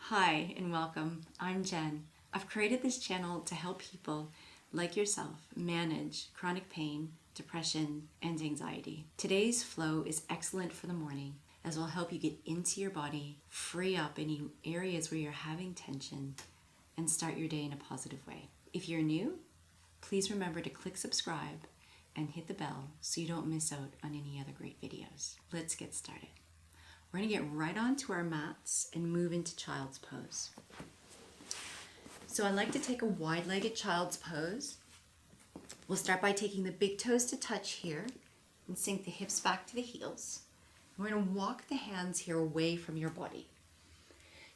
Hi and welcome. I'm Jen. I've created this channel to help people like yourself manage chronic pain, depression, and anxiety. Today's flow is excellent for the morning as will help you get into your body, free up any areas where you're having tension, and start your day in a positive way. If you're new, please remember to click subscribe and hit the bell so you don't miss out on any other great videos. Let's get started. We're going to get right onto our mats and move into child's pose. So I like to take a wide-legged child's pose. We'll start by taking the big toes to touch here and sink the hips back to the heels. We're going to walk the hands here away from your body.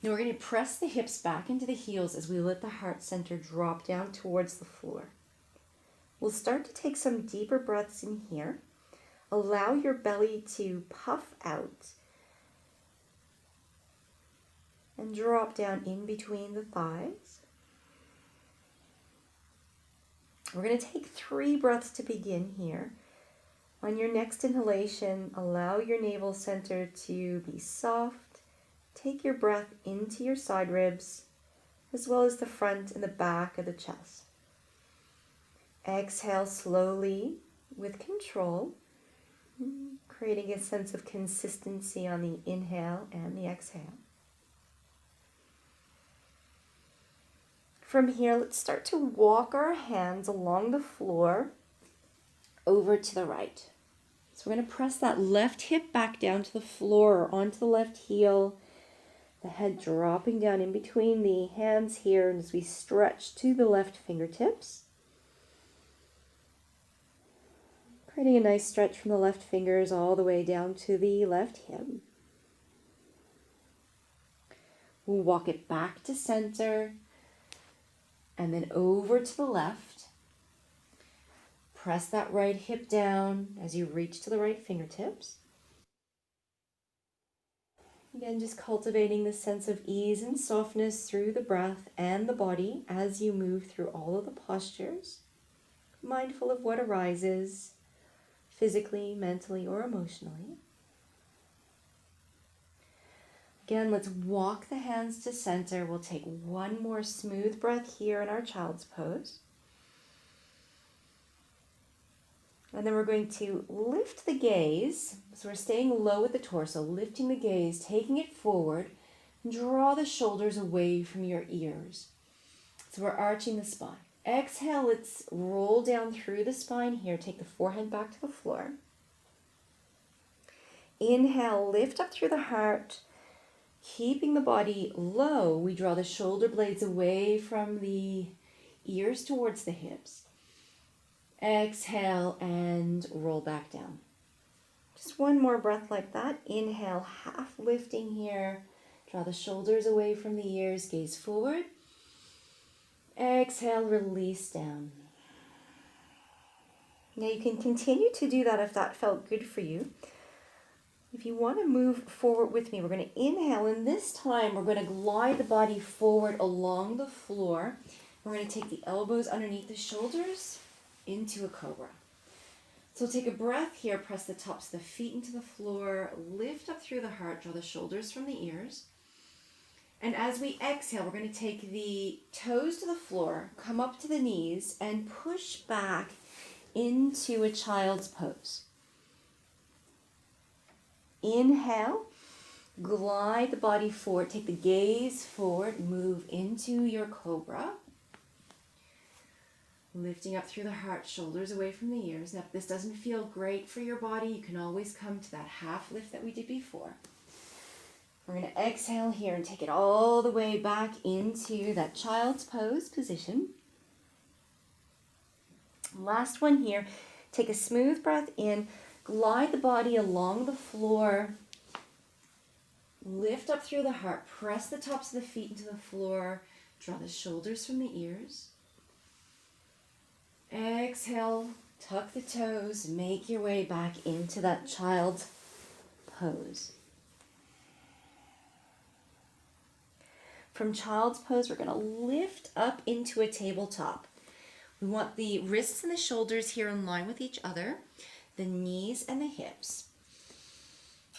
Now we're going to press the hips back into the heels as we let the heart center drop down towards the floor. We'll start to take some deeper breaths in here. Allow your belly to puff out and drop down in between the thighs. We're going to take 3 breaths to begin here. On your next inhalation, allow your navel center to be soft. Take your breath into your side ribs, as well as the front and the back of the chest. Exhale slowly with control, creating a sense of consistency on the inhale and the exhale. From here, let's start to walk our hands along the floor over to the right. So we're going to press that left hip back down to the floor or onto the left heel, the head dropping down in between the hands here as we stretch to the left fingertips. Creating a nice stretch from the left fingers all the way down to the left hip. We'll walk it back to center. And then over to the left. Press that right hip down as you reach to the right fingertips. Again, just cultivating the sense of ease and softness through the breath and the body as you move through all of the postures. Mindful of what arises physically, mentally, or emotionally. Again, let's walk the hands to center. We'll take one more smooth breath here in our child's pose. And then we're going to lift the gaze. So we're staying low at the torso, lifting the gaze, taking it forward. And draw the shoulders away from your ears. So we're arching the spine. Exhale, let's roll down through the spine here. Take the forehead back to the floor. Inhale, lift up through the heart. Keeping the body low, we draw the shoulder blades away from the ears towards the hips. Exhale and roll back down. Just one more breath like that. Inhale, half lifting here. Draw the shoulders away from the ears, gaze forward. Exhale, release down. Now you can continue to do that if that felt good for you. If you want to move forward with me, we're going to inhale, and this time we're going to glide the body forward along the floor. We're going to take the elbows underneath the shoulders into a cobra. So take a breath here, press the tops of the feet into the floor, lift up through the heart, draw the shoulders from the ears. And as we exhale, we're going to take the toes to the floor, come up to the knees, and push back into a child's pose. Inhale, glide the body forward, take the gaze forward, move into your cobra. Lifting up through the heart, shoulders away from the ears. Now if this doesn't feel great for your body, you can always come to that half lift that we did before. We're going to exhale here and take it all the way back into that child's pose position. Last one here, take a smooth breath in. Glide the body along the floor. Lift up through the heart. Press the tops of the feet into the floor. Draw the shoulders from the ears. Exhale, tuck the toes. Make your way back into that child's pose. From child's pose, we're going to lift up into a tabletop. We want the wrists and the shoulders here in line with each other. The knees and the hips.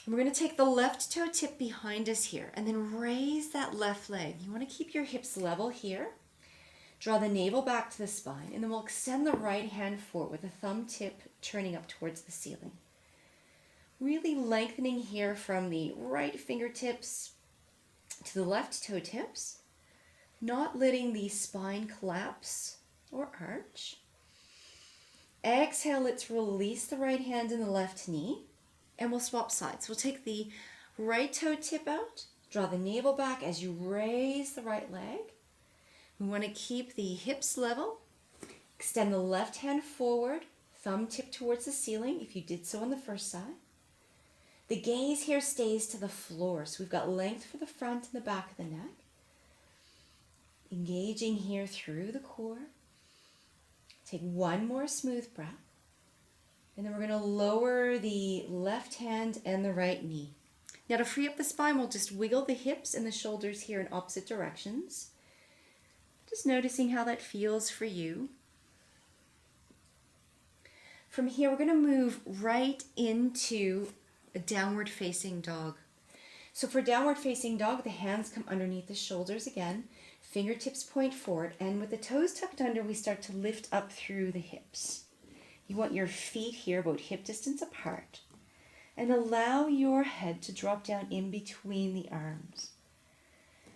We're going to take the left toe tip behind us here and then raise that left leg. You want to keep your hips level here. Draw the navel back to the spine, and then we'll extend the right hand forward with the thumb tip turning up towards the ceiling. Really lengthening here from the right fingertips to the left toe tips, not letting the spine collapse or arch. Exhale, let's release the right hand and the left knee, and we'll swap sides. We'll take the right toe tip out, draw the navel back as you raise the right leg. We want to keep the hips level. Extend the left hand forward, thumb tip towards the ceiling if you did so on the first side. The gaze here stays to the floor, so we've got length for the front and the back of the neck. Engaging here through the core. Take one more smooth breath. And then we're going to lower the left hand and the right knee. Now to free up the spine, we'll just wiggle the hips and the shoulders here in opposite directions. Just noticing how that feels for you. From here, we're going to move right into a downward facing dog. So for downward facing dog, the hands come underneath the shoulders again, fingertips point forward, and with the toes tucked under, we start to lift up through the hips. You want your feet here about hip distance apart, and allow your head to drop down in between the arms.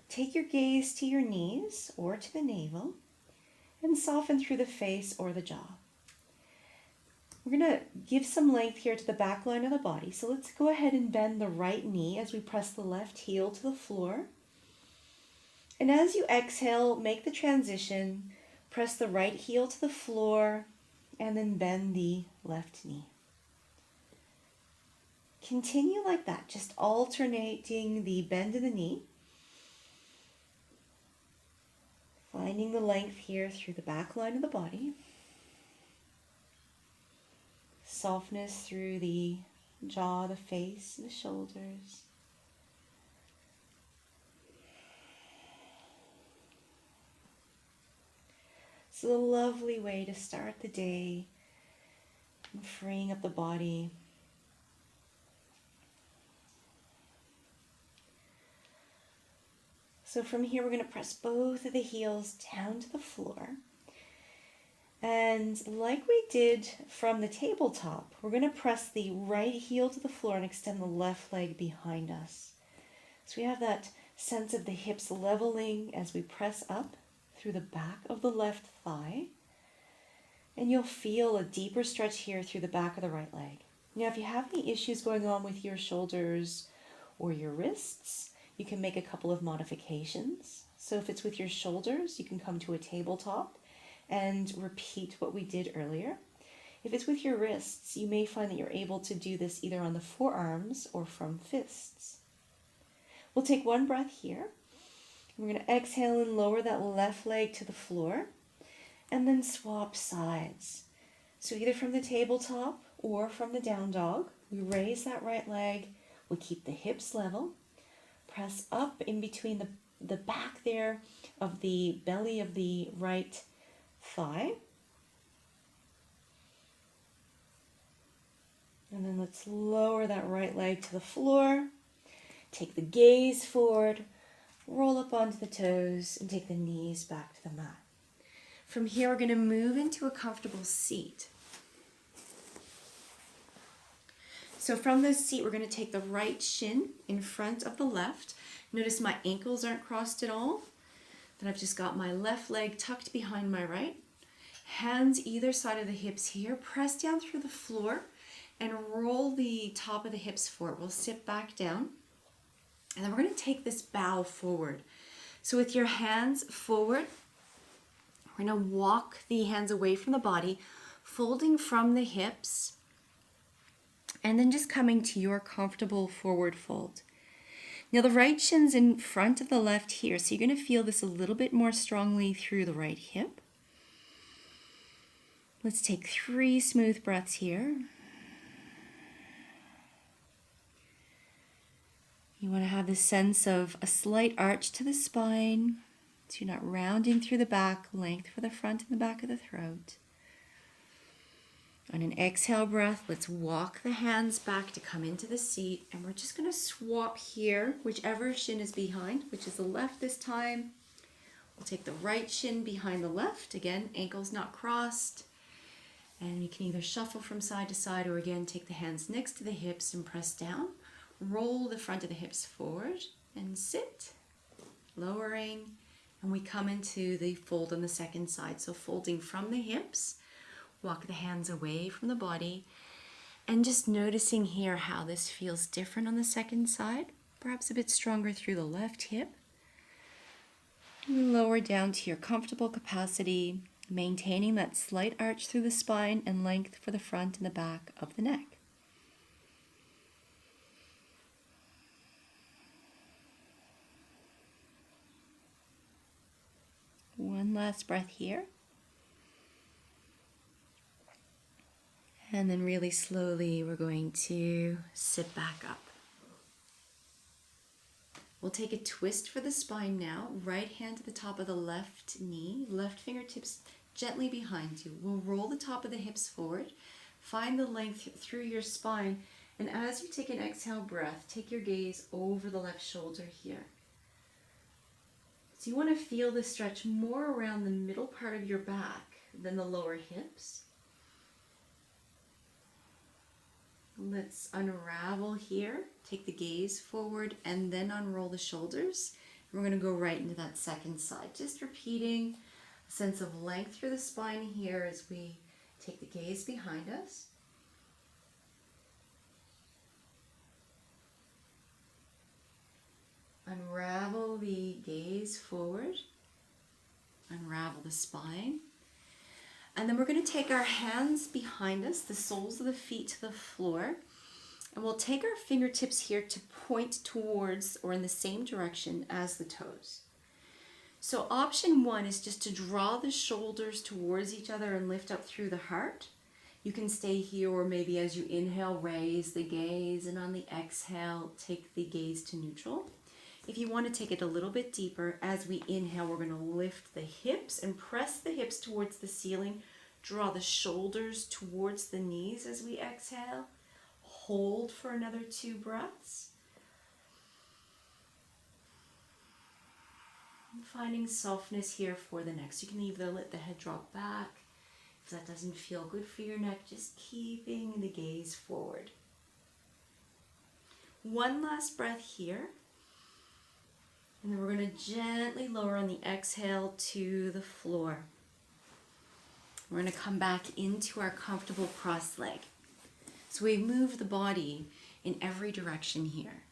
Take your gaze to your knees or to the navel and soften through the face or the jaw. We're going to give some length here to the back line of the body. So let's go ahead and bend the right knee as we press the left heel to the floor. And as you exhale, make the transition. Press the right heel to the floor and then bend the left knee. Continue like that, just alternating the bend of the knee. Finding the length here through the back line of the body. Softness through the jaw, the face, the shoulders. It's a lovely way to start the day, freeing up the body. So from here, we're going to press both of the heels down to the floor. And like we did from the tabletop, we're going to press the right heel to the floor and extend the left leg behind us. So we have that sense of the hips leveling as we press up through the back of the left thigh. And you'll feel a deeper stretch here through the back of the right leg. Now, if you have any issues going on with your shoulders or your wrists, you can make a couple of modifications. So if it's with your shoulders, you can come to a tabletop and repeat what we did earlier. If it's with your wrists, you may find that you're able to do this either on the forearms or from fists. We'll take one breath here. We're going to exhale and lower that left leg to the floor and then swap sides. So either from the tabletop or from the down dog, we raise that right leg, we keep the hips level, press up in between the back there of the belly of the right thigh. And then let's lower that right leg to the floor. Take the gaze forward, roll up onto the toes, and take the knees back to the mat. From here, we're going to move into a comfortable seat. So from this seat, we're going to take the right shin in front of the left. Notice my ankles aren't crossed at all. Then I've just got my left leg tucked behind my right. Hands either side of the hips here. Press down through the floor and roll the top of the hips forward. We'll sit back down. And then we're going to take this bow forward. So with your hands forward, we're going to walk the hands away from the body, folding from the hips, and then just coming to your comfortable forward fold. Now the right shin's in front of the left here, so you're going to feel this a little bit more strongly through the right hip. Let's take 3 smooth breaths here. You want to have this sense of a slight arch to the spine, so you're not rounding through the back, length for the front and the back of the throat. On an exhale breath, let's walk the hands back to come into the seat, and we're just going to swap here, whichever shin is behind, which is the left this time. We'll take the right shin behind the left, again, ankles not crossed, and you can either shuffle from side to side or again take the hands next to the hips and press down. Roll the front of the hips forward and sit, lowering, and we come into the fold on the second side. So folding from the hips, walk the hands away from the body, and just noticing here how this feels different on the second side, perhaps a bit stronger through the left hip. And lower down to your comfortable capacity, maintaining that slight arch through the spine and length for the front and the back of the neck. One last breath here. And then really slowly we're going to sit back up. We'll take a twist for the spine now. Right hand to the top of the left knee, left fingertips gently behind you. We'll roll the top of the hips forward. Find the length through your spine. And as you take an exhale breath, take your gaze over the left shoulder here. So you want to feel the stretch more around the middle part of your back than the lower hips. Let's unravel here. Take the gaze forward and then unroll the shoulders. And we're going to go right into that second side. Just repeating a sense of length through the spine here as we take the gaze behind us. Unravel the gaze forward. Unravel the spine. And then we're going to take our hands behind us, the soles of the feet to the floor. And we'll take our fingertips here to point towards or in the same direction as the toes. So option one is just to draw the shoulders towards each other and lift up through the heart. You can stay here, or maybe as you inhale, raise the gaze, and on the exhale, take the gaze to neutral. If you want to take it a little bit deeper, as we inhale, we're going to lift the hips and press the hips towards the ceiling. Draw the shoulders towards the knees as we exhale. Hold for another 2 breaths. And finding softness here for the next. You can either let the head drop back. If that doesn't feel good for your neck, just keeping the gaze forward. One last breath here. And then we're going to gently lower on the exhale to the floor. We're going to come back into our comfortable cross leg. So we move the body in every direction here.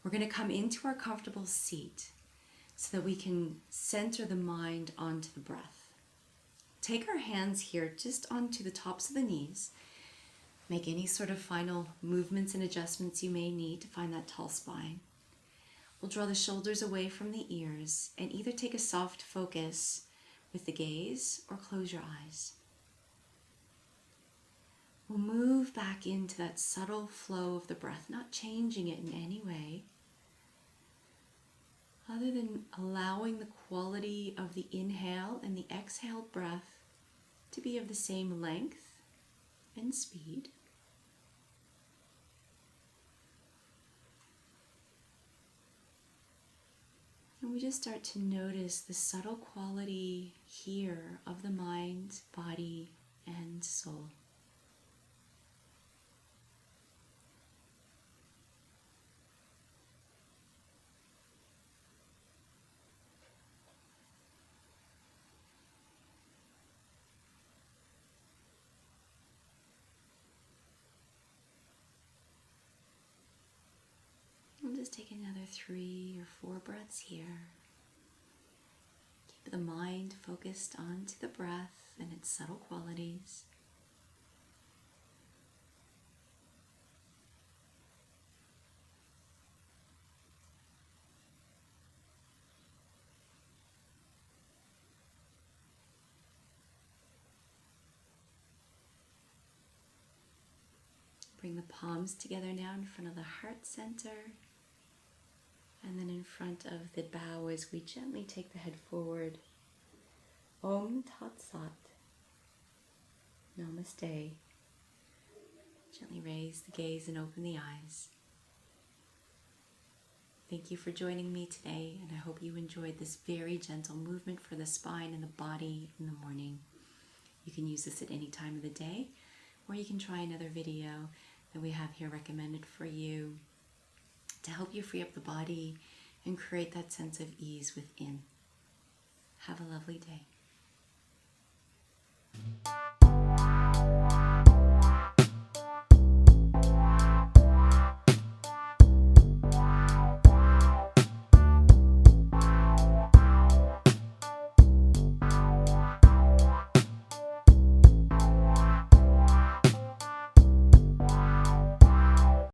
We're going to come into our comfortable seat so that we can center the mind onto the breath. Take our hands here just onto the tops of the knees. Make any sort of final movements and adjustments you may need to find that tall spine. We'll draw the shoulders away from the ears and either take a soft focus with the gaze or close your eyes. We'll move back into that subtle flow of the breath, not changing it in any way, other than allowing the quality of the inhale and the exhaled breath to be of the same length and speed. And we just start to notice the subtle quality here of the mind, body, and soul. We'll just take another 3 or 4 breaths here. Keep the mind focused onto the breath and its subtle qualities. Bring the palms together now in front of the heart center. And then in front of the bow as we gently take the head forward. Om Tat Sat. Namaste. Gently raise the gaze and open the eyes. Thank you for joining me today, and I hope you enjoyed this very gentle movement for the spine and the body in the morning. You can use this at any time of the day, or you can try another video that we have here recommended for you to help you free up the body and create that sense of ease within. Have a lovely day.